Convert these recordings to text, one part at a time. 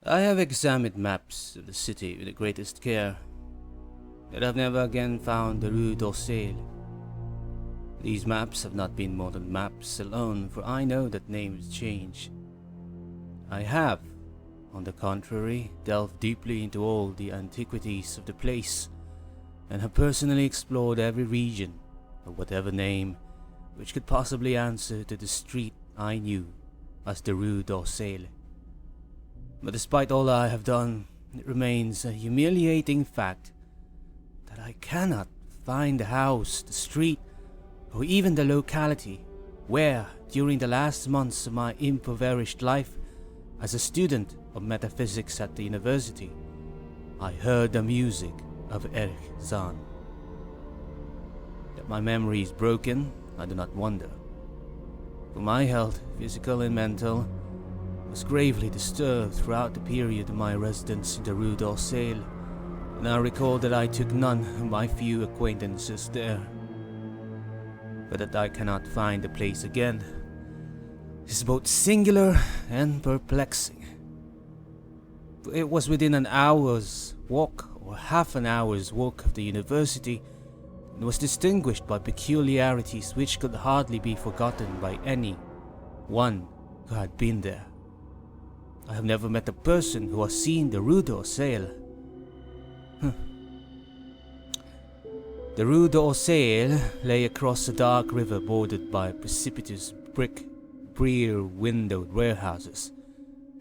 I have examined maps of the city with the greatest care, yet I've never again found the Rue d'Orsay. These maps have not been modern maps alone, for I know that names change. I have, on the contrary, delved deeply into all the antiquities of the place, and have personally explored every region, of whatever name, which could possibly answer to the street I knew as the Rue d'Orsay. But despite all I have done, it remains a humiliating fact that I cannot find the house, the street, or even the locality where, during the last months of my impoverished life as a student of metaphysics at the university, I heard the music of Erich Zann. That my memory is broken, I do not wonder. For my health, physical and mental, was gravely disturbed throughout the period of my residence in the Rue d'Orsay, and I recall that I took none of my few acquaintances there. But that I cannot find the place again is both singular and perplexing. For it was within an hour's walk or half an hour's walk of the university, and was distinguished by peculiarities which could hardly be forgotten by any one who had been there. I have never met a person who has seen the Rue d'Orsay. The Rue d'Orsay lay across a dark river bordered by precipitous brick, rear-windowed warehouses,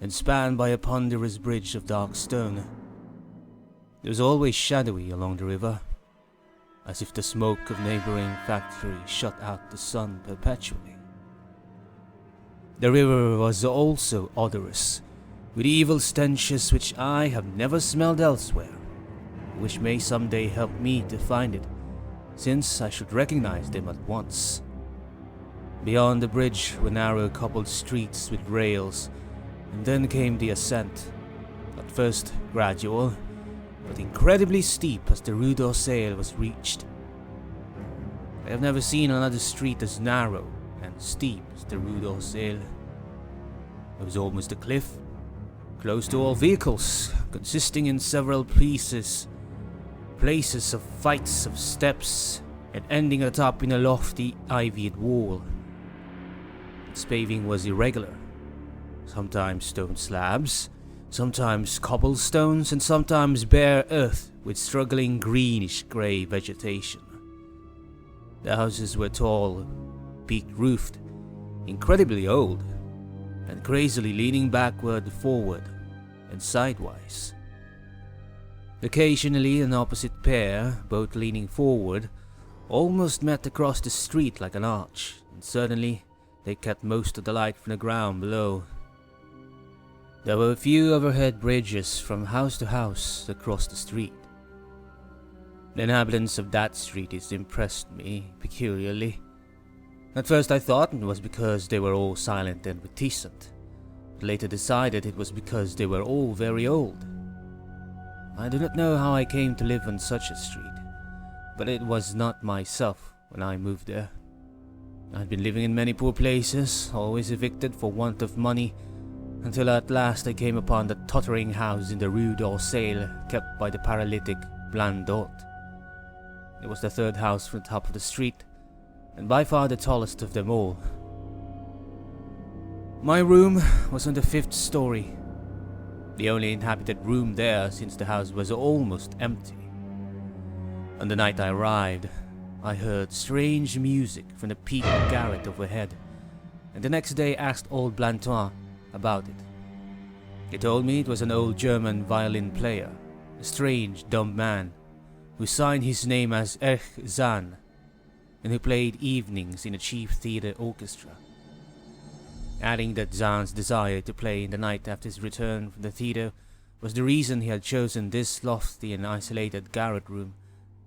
and spanned by a ponderous bridge of dark stone. It was always shadowy along the river, as if the smoke of neighboring factories shut out the sun perpetually. The river was also odorous, with evil stenches which I have never smelled elsewhere, which may someday help me to find it, since I should recognize them at once. Beyond the bridge were narrow cobbled streets with rails, and then came the ascent, at first gradual, but incredibly steep as the Rue d'Orsay was reached. I have never seen another street as narrow and steep as the Rue d'Orsay. It was almost a cliff, close to all vehicles, consisting in several places of flights of steps, and ending at the top in a lofty ivied wall. Its paving was irregular, sometimes stone slabs, sometimes cobblestones, and sometimes bare earth with struggling greenish-grey vegetation. The houses were tall, peaked-roofed, incredibly old, and crazily leaning backward, forward, and sidewise. Occasionally an opposite pair, both leaning forward, almost met across the street like an arch, and certainly they kept most of the light from the ground below. There were a few overhead bridges from house to house across the street. The inhabitants of that street impressed me peculiarly. At first I thought it was because they were all silent and reticent, but later decided it was because they were all very old. I do not know how I came to live on such a street, but it was not myself when I moved there. I had been living in many poor places, always evicted for want of money, until at last I came upon the tottering house in the Rue d'Orsay kept by the paralytic Blandot. It was the third house from the top of the street, and by far the tallest of them all. My room was on the 5th story, the only inhabited room there since the house was almost empty. On the night I arrived, I heard strange music from the peaked garret overhead, and the next day asked old Blantois about it. He told me it was an old German violin player, a strange, dumb man, who signed his name as Erich Zann, and who played evenings in a cheap theater orchestra. Adding that Zann's desire to play in the night after his return from the theater was the reason he had chosen this lofty and isolated garret room,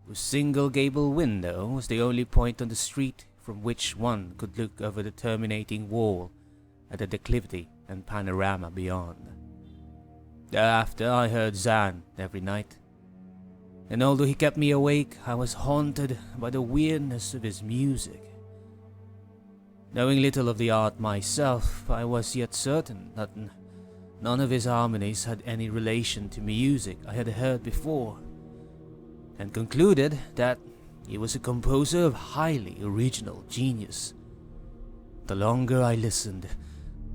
whose single gable window was the only point on the street from which one could look over the terminating wall at the declivity and panorama beyond. Thereafter I heard Zann every night, and although he kept me awake, I was haunted by the weirdness of his music. Knowing little of the art myself, I was yet certain that none of his harmonies had any relation to music I had heard before, and concluded that he was a composer of highly original genius. The longer I listened,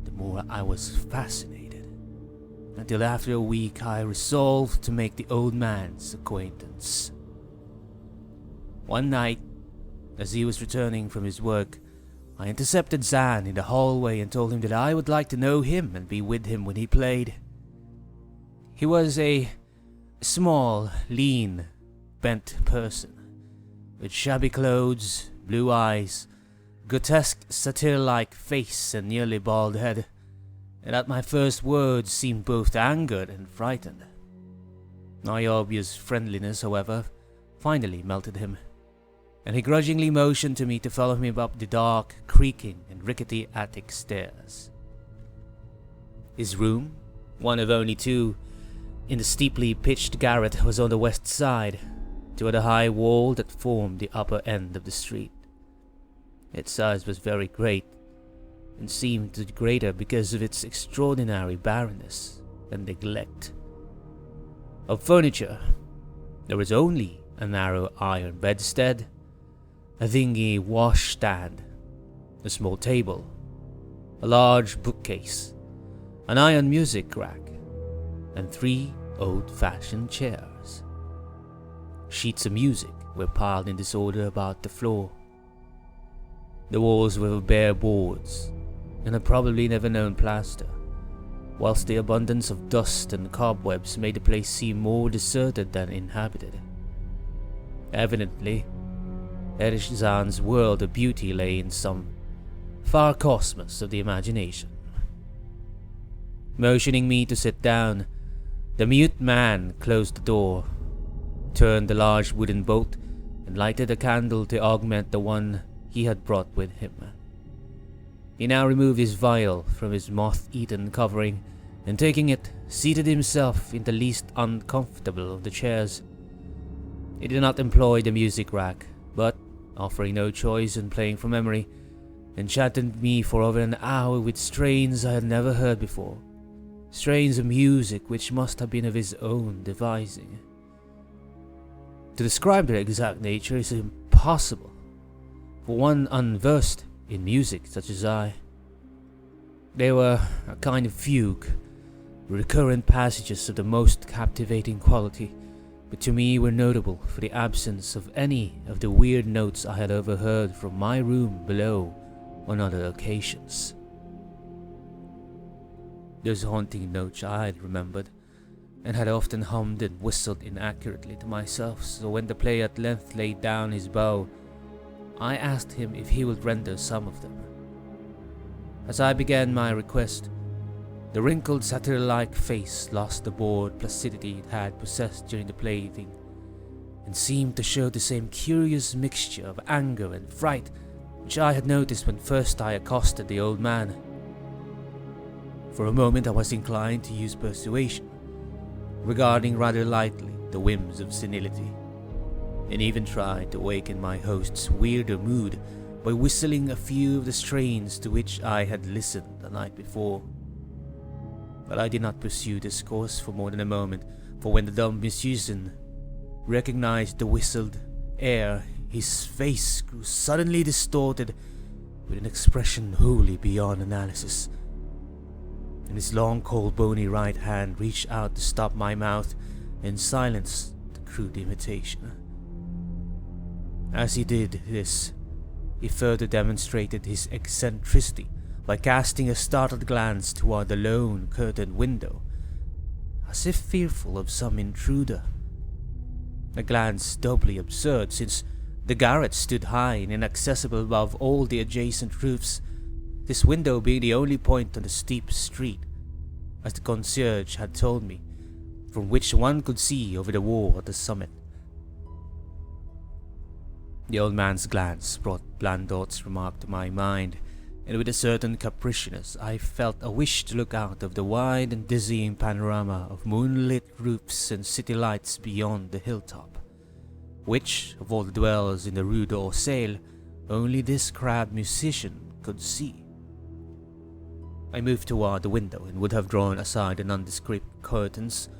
the more I was fascinated, until after a week I resolved to make the old man's acquaintance. One night, as he was returning from his work, I intercepted Zann in the hallway and told him that I would like to know him and be with him when he played. He was a small, lean, bent person, with shabby clothes, blue eyes, grotesque satyr-like face and nearly bald head, and at my first words seemed both angered and frightened. My obvious friendliness, however, finally melted him, and he grudgingly motioned to me to follow him up the dark, creaking and rickety attic stairs. His room, one of only two, in the steeply pitched garret, was on the west side, toward the high wall that formed the upper end of the street. Its size was very great, and seemed the greater because of its extraordinary barrenness and neglect. Of furniture, there was only a narrow iron bedstead, a dingy washstand, a small table, a large bookcase, an iron music rack, and 3 old-fashioned chairs. Sheets of music were piled in disorder about the floor. The walls were of bare boards and a probably never known plaster, whilst the abundance of dust and cobwebs made the place seem more deserted than inhabited. Evidently, Erich Zann's world of beauty lay in some far cosmos of the imagination. Motioning me to sit down, the mute man closed the door, turned the large wooden bolt, and lighted a candle to augment the one he had brought with him. He now removed his vial from his moth-eaten covering, and taking it, seated himself in the least uncomfortable of the chairs. He did not employ the music rack, but, offering no choice and playing from memory, enchanted me for over an hour with strains I had never heard before, strains of music which must have been of his own devising. To describe their exact nature is impossible for one unversed in music such as I. They were a kind of fugue, recurrent passages of the most captivating quality, but to me were notable for the absence of any of the weird notes I had overheard from my room below on other occasions. Those haunting notes I had remembered, and had often hummed and whistled inaccurately to myself, so when the player at length laid down his bow, I asked him if he would render some of them. As I began my request, the wrinkled satyr-like face lost the bored placidity it had possessed during the playing, and seemed to show the same curious mixture of anger and fright which I had noticed when first I accosted the old man. For a moment I was inclined to use persuasion, regarding rather lightly the whims of senility, and even tried to awaken my host's weirder mood by whistling a few of the strains to which I had listened the night before. But I did not pursue this course for more than a moment, for when the dumb musician recognized the whistled air, his face grew suddenly distorted with an expression wholly beyond analysis, and his long, cold, bony right hand reached out to stop my mouth and silence the crude imitation. As he did this, he further demonstrated his eccentricity by casting a startled glance toward the lone curtained window, as if fearful of some intruder. A glance doubly absurd, since the garret stood high and inaccessible above all the adjacent roofs, this window being the only point on the steep street, as the concierge had told me, from which one could see over the wall at the summit. The old man's glance brought Blandot's remark to my mind, and with a certain capriciousness I felt a wish to look out of the wide and dizzying panorama of moonlit roofs and city lights beyond the hilltop, which, of all the dwellers in the Rue d'Orsay, only this crabbed musician could see. I moved toward the window and would have drawn aside the nondescript curtains,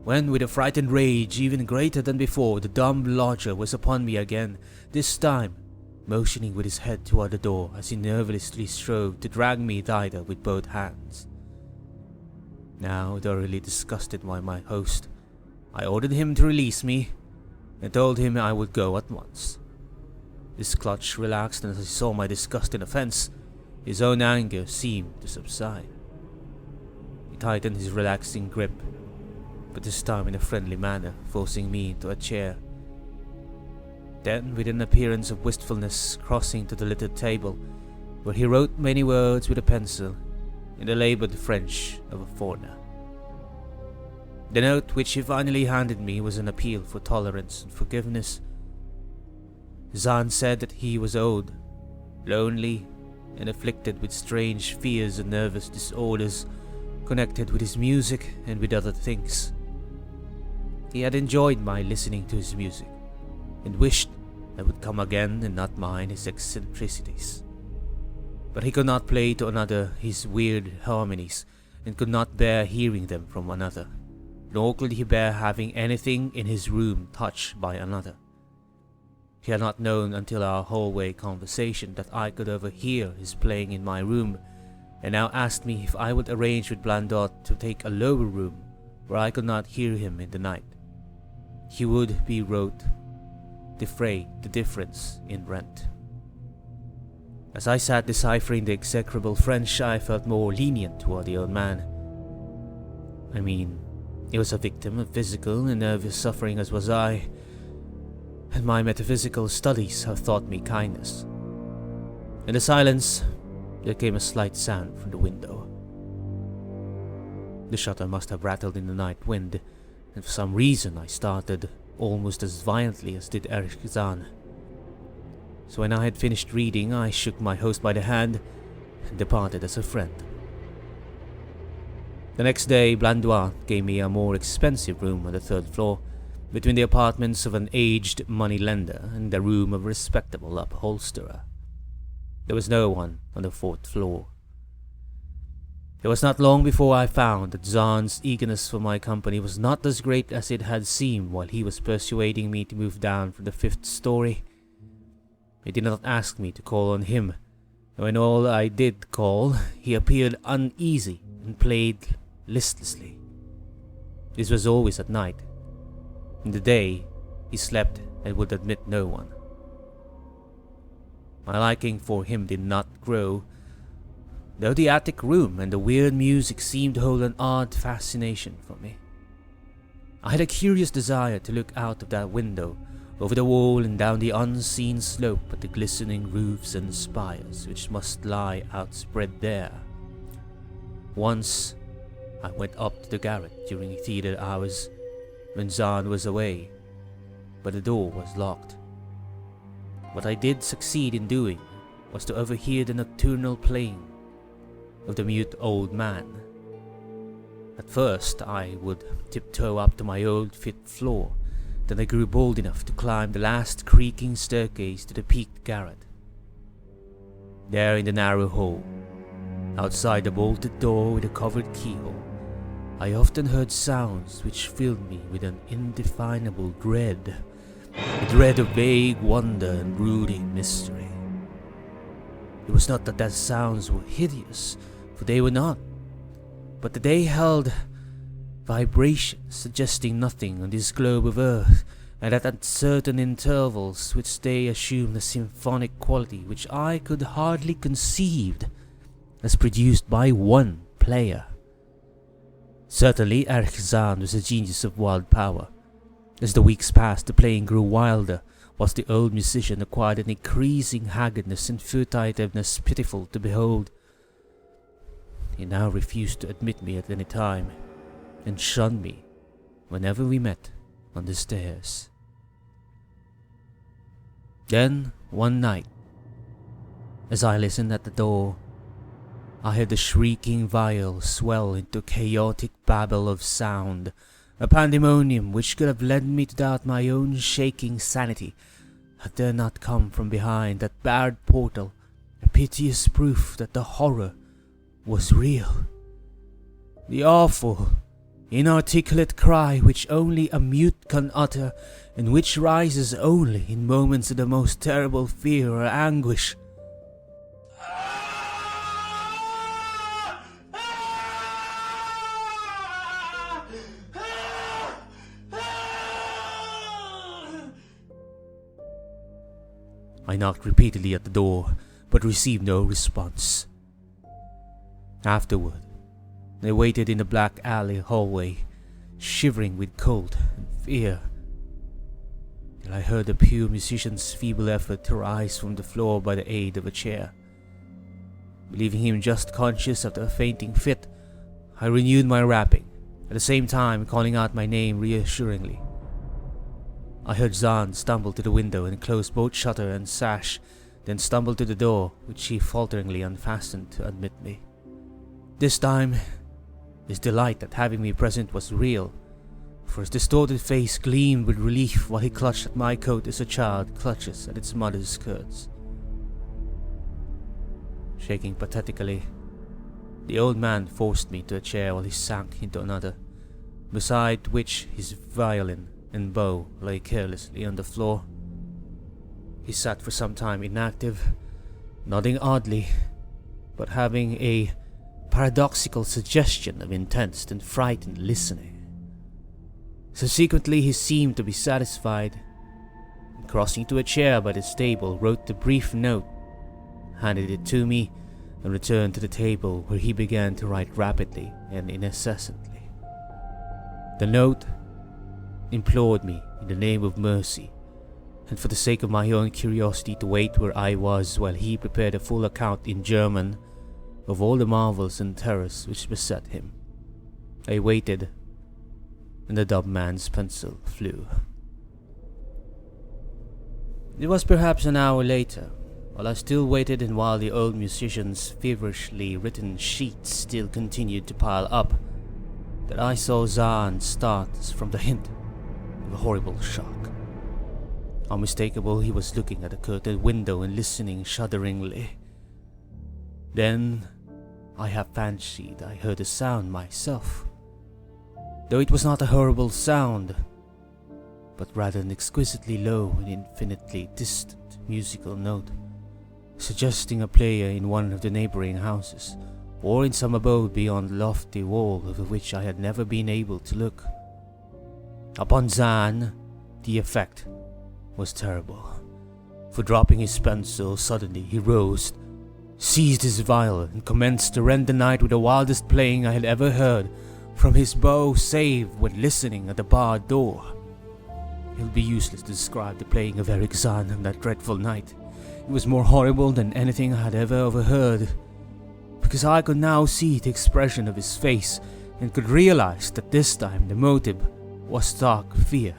when, with a frightened rage even greater than before, the dumb lodger was upon me again, this time motioning with his head toward the door as he nervously strove to drag me thither with both hands. Now thoroughly disgusted by my host, I ordered him to release me, and told him I would go at once. His clutch relaxed, and as he saw my disgust and offense, his own anger seemed to subside. He tightened his relaxing grip, but this time in a friendly manner, forcing me into a chair. Then, with an appearance of wistfulness, crossing to the littered table, where he wrote many words with a pencil, in the labored French of a foreigner. The note which he finally handed me was an appeal for tolerance and forgiveness. Zann said that he was old, lonely, and afflicted with strange fears and nervous disorders connected with his music and with other things. He had enjoyed my listening to his music, and wished I would come again and not mind his eccentricities. But he could not play to another his weird harmonies, and could not bear hearing them from another, nor could he bear having anything in his room touched by another. He had not known until our hallway conversation that I could overhear his playing in my room, and now asked me if I would arrange with Blandot to take a lower room where I could not hear him in the night. He would, he wrote, defray the difference in rent. As I sat deciphering the execrable French, I felt more lenient toward the old man. I mean, he was a victim of physical and nervous suffering as was I, and my metaphysical studies have taught me kindness. In the silence, there came a slight sound from the window. The shutter must have rattled in the night wind, and for some reason I started almost as violently as did Erich Zann. So when I had finished reading, I shook my host by the hand and departed as a friend. The next day, Blandois gave me a more expensive room on the third floor, between the apartments of an aged moneylender and the room of a respectable upholsterer. There was no one on the fourth floor. It was not long before I found that Zann's eagerness for my company was not as great as it had seemed while he was persuading me to move down from the fifth story. He did not ask me to call on him, and when all I did call, he appeared uneasy and played listlessly. This was always at night. In the day, he slept and would admit no one. My liking for him did not grow, though the attic room and the weird music seemed to hold an odd fascination for me. I had a curious desire to look out of that window, over the wall and down the unseen slope at the glistening roofs and spires which must lie outspread there. Once, I went up to the garret during theatre hours, when Zann was away, but the door was locked. What I did succeed in doing was to overhear the nocturnal playing of the mute old man. At first I would tiptoe up to my old fifth floor, then I grew bold enough to climb the last creaking staircase to the peaked garret. There in the narrow hall, outside the bolted door with a covered keyhole, I often heard sounds which filled me with an indefinable dread, a dread of vague wonder and brooding mystery. It was not that the sounds were hideous, for they were not, but that they held vibrations suggesting nothing on this globe of earth, and that at certain intervals which they assumed a symphonic quality which I could hardly conceive as produced by one player. Certainly Erich Zann was a genius of wild power. As the weeks passed, the playing grew wilder, whilst the old musician acquired an increasing haggardness and furtiveness pitiful to behold. He now refused to admit me at any time, and shunned me whenever we met on the stairs. Then, one night, as I listened at the door, I heard the shrieking viol swell into a chaotic babble of sound, a pandemonium which could have led me to doubt my own shaking sanity, had there not come from behind that barred portal a piteous proof that the horror was real. The awful, inarticulate cry which only a mute can utter, and which rises only in moments of the most terrible fear or anguish. I knocked repeatedly at the door, but received no response. Afterward, I waited in the black alley hallway, shivering with cold and fear, till I heard the pure musician's feeble effort to rise from the floor by the aid of a chair. Believing him just conscious after a fainting fit, I renewed my rapping, at the same time calling out my name reassuringly. I heard Zann stumble to the window and close both shutter and sash, then stumble to the door, which he falteringly unfastened to admit me. This time, his delight at having me present was real, for his distorted face gleamed with relief while he clutched at my coat as a child clutches at its mother's skirts. Shaking pathetically, the old man forced me to a chair while he sank into another, beside which his violin and bow lay carelessly on the floor. He sat for some time inactive, nodding oddly, but having a paradoxical suggestion of intense and frightened listening. Subsequently, he seemed to be satisfied, and crossing to a chair by the table, wrote the brief note, handed it to me, and returned to the table, where he began to write rapidly and incessantly. The note implored me in the name of mercy, and for the sake of my own curiosity, to wait where I was while he prepared a full account in German of all the marvels and terrors which beset him. I waited, and the dumb man's pencil flew. It was perhaps an hour later, while I still waited and while the old musician's feverishly written sheets still continued to pile up, that I saw Zann start as from the hint of a horrible shock. Unmistakable, he was looking at the curtained window and listening shudderingly. Then I have fancied I heard a sound myself, though it was not a horrible sound, but rather an exquisitely low and infinitely distant musical note, suggesting a player in one of the neighboring houses, or in some abode beyond the lofty wall over which I had never been able to look. Upon Zann, the effect was terrible, for dropping his pencil suddenly, he rose, seized his violin, and commenced to rend the night with the wildest playing I had ever heard from his bow, save when listening at the barred door. It will be useless to describe the playing of Erich Zann on that dreadful night. It was more horrible than anything I had ever overheard, because I could now see the expression of his face, and could realize that this time the motive was stark fear.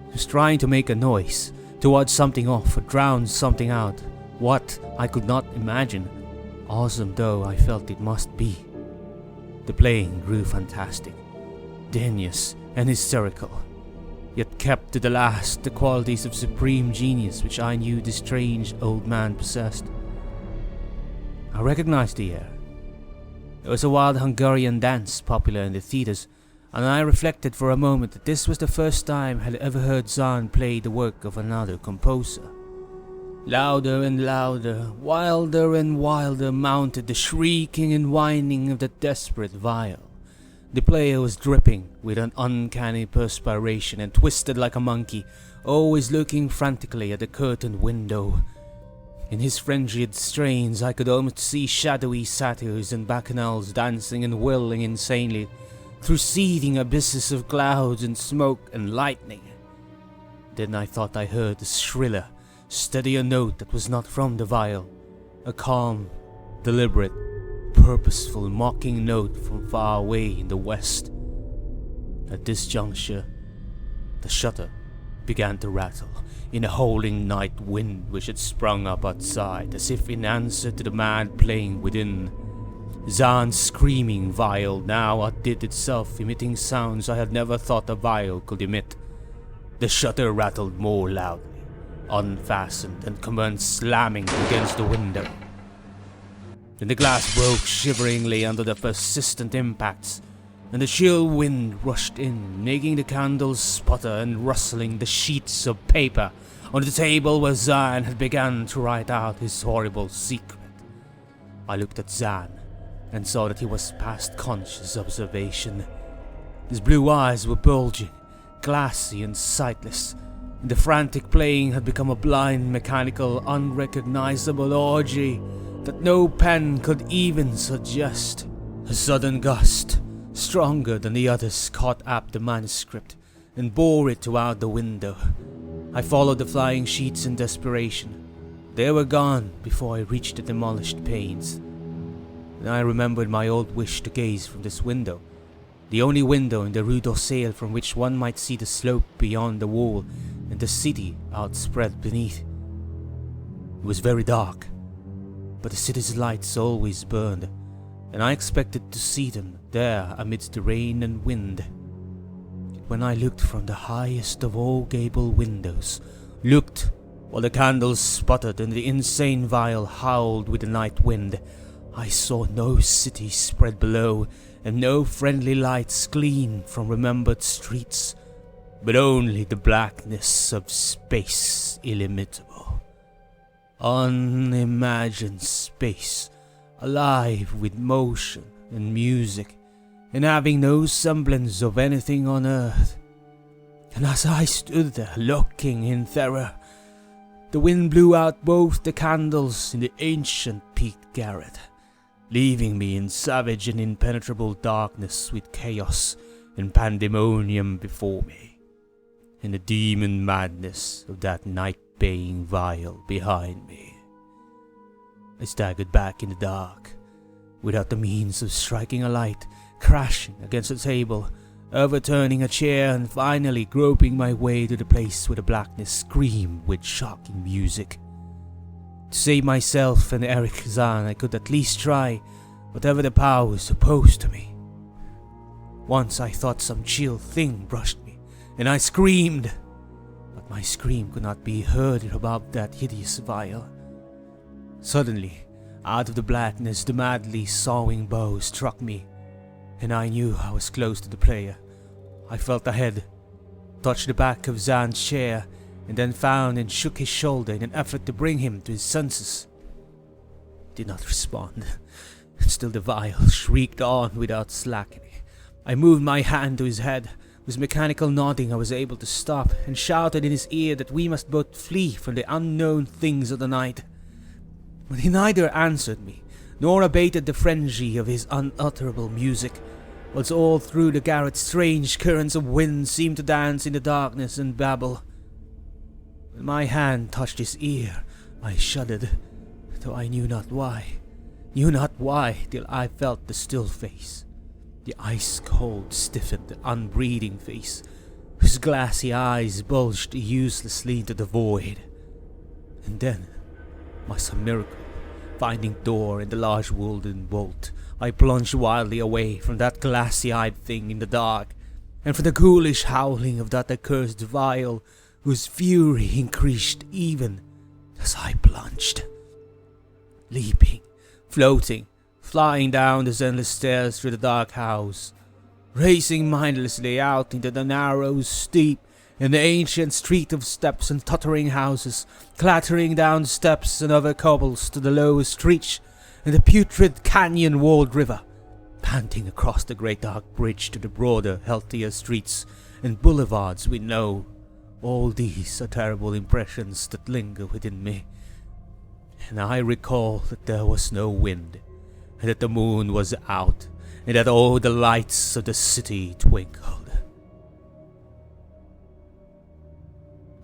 He was trying to make a noise, to ward something off or drown something out. What, I could not imagine, awesome though I felt it must be. The playing grew fantastic, dangerous, and hysterical, yet kept to the last the qualities of supreme genius which I knew the strange old man possessed. I recognized the air. It was a wild Hungarian dance popular in the theaters, and I reflected for a moment that this was the first time I had ever heard Zann play the work of another composer. Louder and louder, wilder and wilder mounted the shrieking and whining of the desperate viol. The player was dripping with an uncanny perspiration and twisted like a monkey, always looking frantically at the curtained window. In his frenzied strains I could almost see shadowy satyrs and bacchanals dancing and whirling insanely through seething abysses of clouds and smoke and lightning. Then I thought I heard a shriller, steadier note that was not from the viol, a calm, deliberate, purposeful, mocking note from far away in the west. At this juncture, the shutter began to rattle in a howling night wind which had sprung up outside, as if in answer to the mad playing within. Zann's screaming viol now outdid itself, emitting sounds I had never thought a viol could emit. The shutter rattled more loudly, unfastened, and commenced slamming against the window. Then the glass broke shiveringly under the persistent impacts, and the chill wind rushed in, making the candles sputter and rustling the sheets of paper on the table where Zann had begun to write out his horrible secret. I looked at Zann and saw that he was past conscious observation. His blue eyes were bulging, glassy and sightless, and the frantic playing had become a blind, mechanical, unrecognizable orgy that no pen could even suggest. A sudden gust, stronger than the others, caught up the manuscript and bore it toward the window. I followed the flying sheets in desperation. They were gone before I reached the demolished panes. And I remembered my old wish to gaze from this window, the only window in the Rue d'Orsay from which one might see the slope beyond the wall and the city outspread beneath. It was very dark, but the city's lights always burned, and I expected to see them there amidst the rain and wind. Yet when I looked from the highest of all gable windows, looked while the candles sputtered and the insane vial howled with the night wind, I saw no city spread below, and no friendly lights gleam from remembered streets, but only the blackness of space illimitable. Unimagined space, alive with motion and music, and having no semblance of anything on earth. And as I stood there looking in terror, the wind blew out both the candles in the ancient peaked garret, leaving me in savage and impenetrable darkness with chaos and pandemonium before me, and the demon madness of that night-baying vial behind me. I staggered back in the dark, without the means of striking a light, crashing against a table, overturning a chair, and finally groping my way to the place where the blackness screamed with shocking music. To save myself and Erich Zann, I could at least try whatever the power was opposed to me. Once I thought some chill thing brushed me, and I screamed, but my scream could not be heard above that hideous vial. Suddenly, out of the blackness, the madly sawing bow struck me, and I knew I was close to the player. I felt a head, touched the back of Zann's chair, and then found and shook his shoulder in an effort to bring him to his senses. He did not respond, and still the vial shrieked on without slackening. I moved my hand to his head. With mechanical nodding I was able to stop, and shouted in his ear that we must both flee from the unknown things of the night. But he neither answered me, nor abated the frenzy of his unutterable music, whilst all through the garret strange currents of wind seemed to dance in the darkness and babble. When my hand touched his ear, I shuddered, though I knew not why, till I felt the still face, the ice-cold, stiffened, unbreathing face, whose glassy eyes bulged uselessly into the void. And then, by some miracle, finding door in the large wooden bolt, I plunged wildly away from that glassy-eyed thing in the dark, and from the ghoulish howling of that accursed vial, whose fury increased even as I plunged. Leaping, floating, flying down the endless stairs through the dark house, racing mindlessly out into the narrow, steep, and the ancient street of steps and tottering houses, clattering down steps and over cobbles to the lowest reach, and the putrid canyon-walled river, panting across the great dark bridge to the broader, healthier streets and boulevards we know. All these are terrible impressions that linger within me, and I recall that there was no wind, and that the moon was out, and that all the lights of the city twinkled.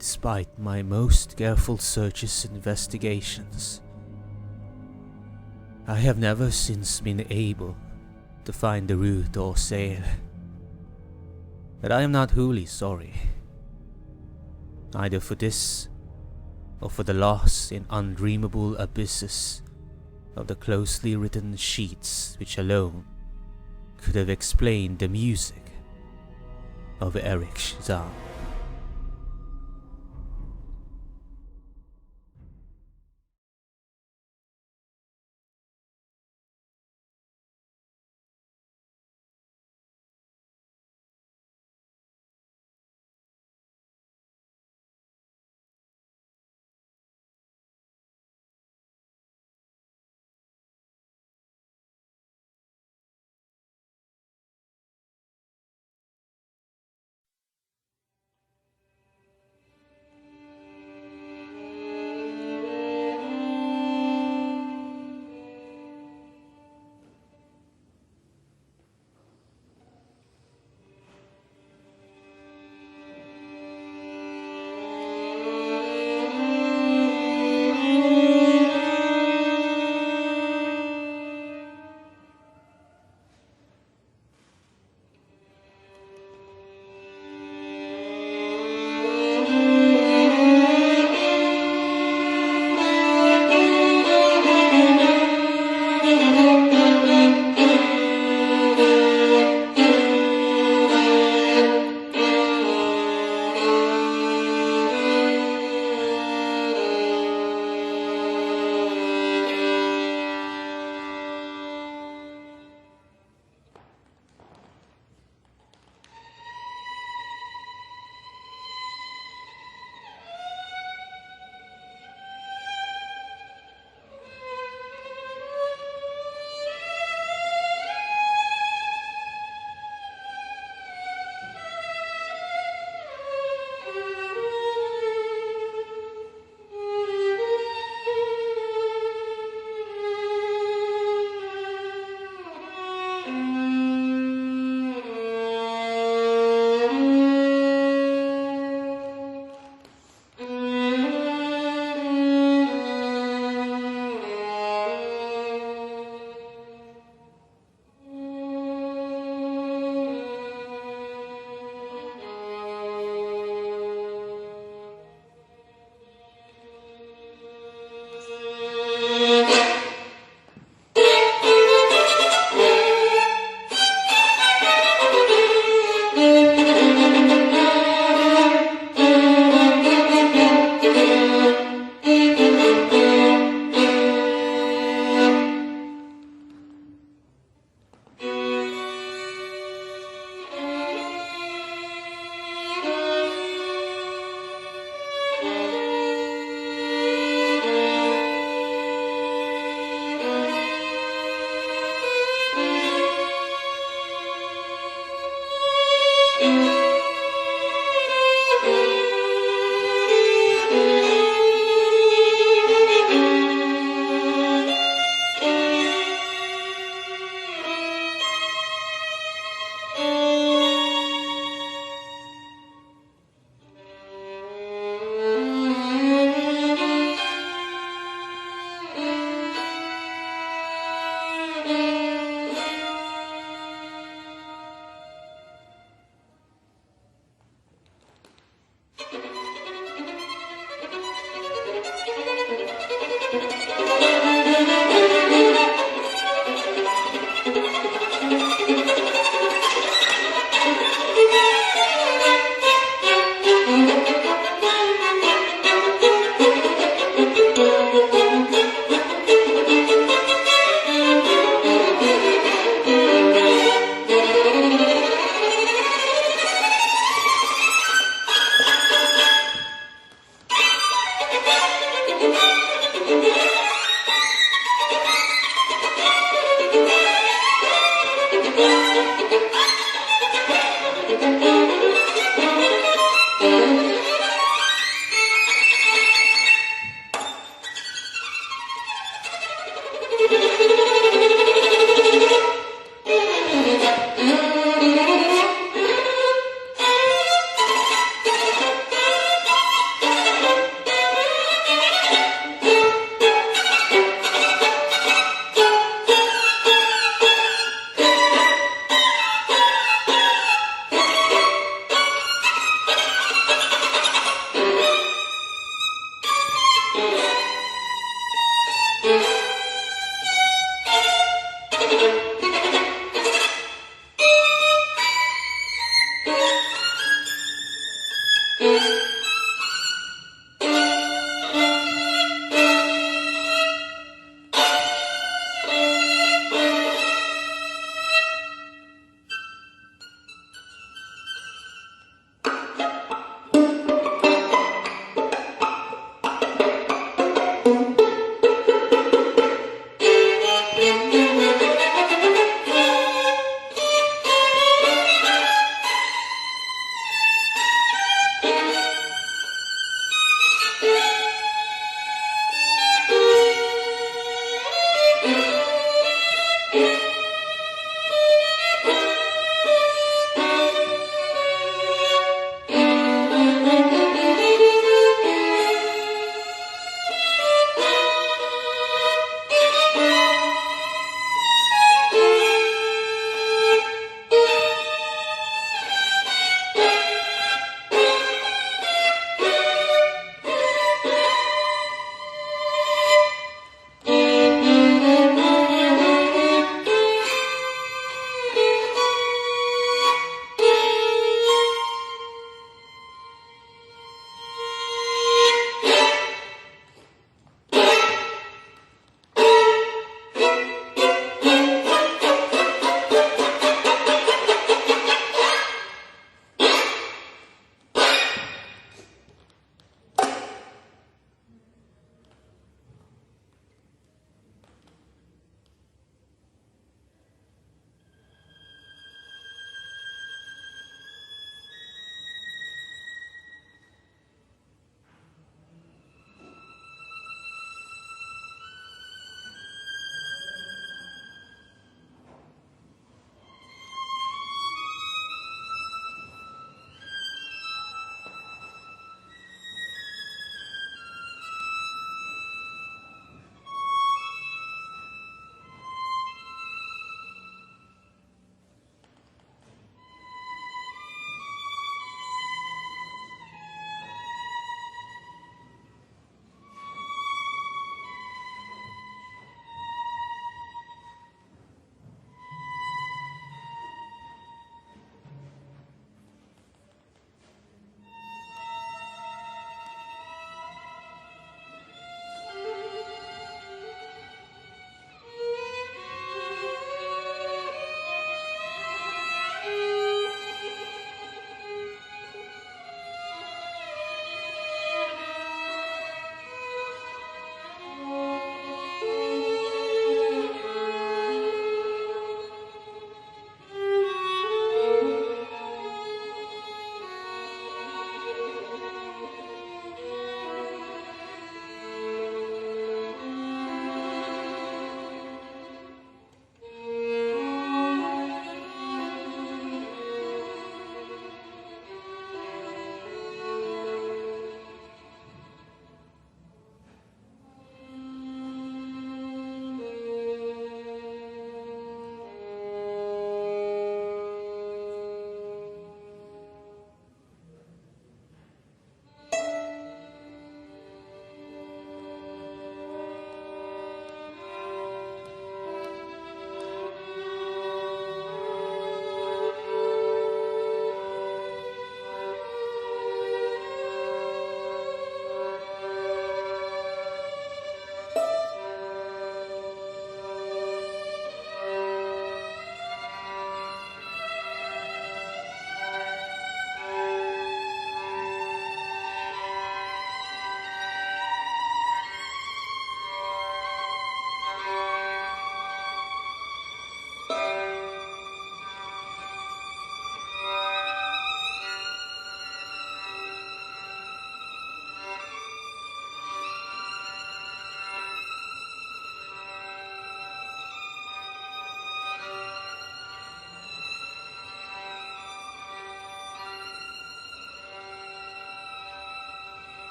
Despite my most careful searches and investigations, I have never since been able to find the Rue d'Orsay. But I am not wholly sorry, either for this or for the loss in undreamable abysses of the closely written sheets which alone could have explained the music of Erich Zann.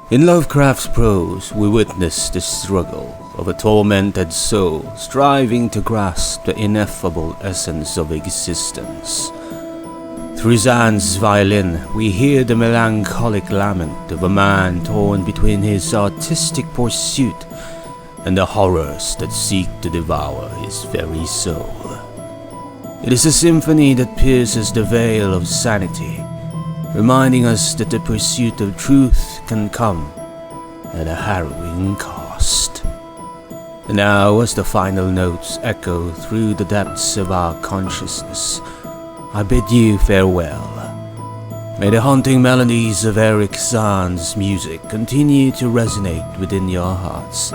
In Lovecraft's prose, we witness the struggle of a tormented soul striving to grasp the ineffable essence of existence. Through Zann's violin, we hear the melancholic lament of a man torn between his artistic pursuit and the horrors that seek to devour his very soul. It is a symphony that pierces the veil of sanity, reminding us that the pursuit of truth can come at a harrowing cost. And now, as the final notes echo through the depths of our consciousness, I bid you farewell. May the haunting melodies of Erich Zann's music continue to resonate within your hearts,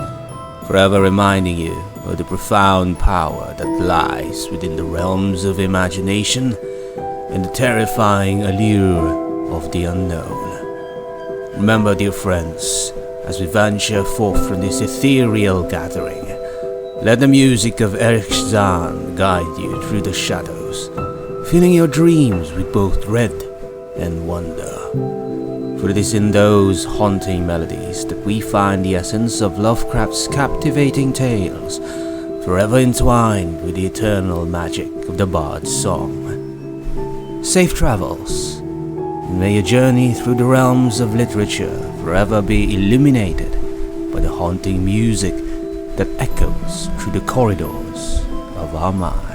forever reminding you of the profound power that lies within the realms of imagination and the terrifying allure of the unknown. Remember, dear friends, as we venture forth from this ethereal gathering, let the music of Erich Zann guide you through the shadows, filling your dreams with both dread and wonder. For it is in those haunting melodies that we find the essence of Lovecraft's captivating tales, forever entwined with the eternal magic of the Bard's song. Safe travels, and may your journey through the realms of literature forever be illuminated by the haunting music that echoes through the corridors of our mind.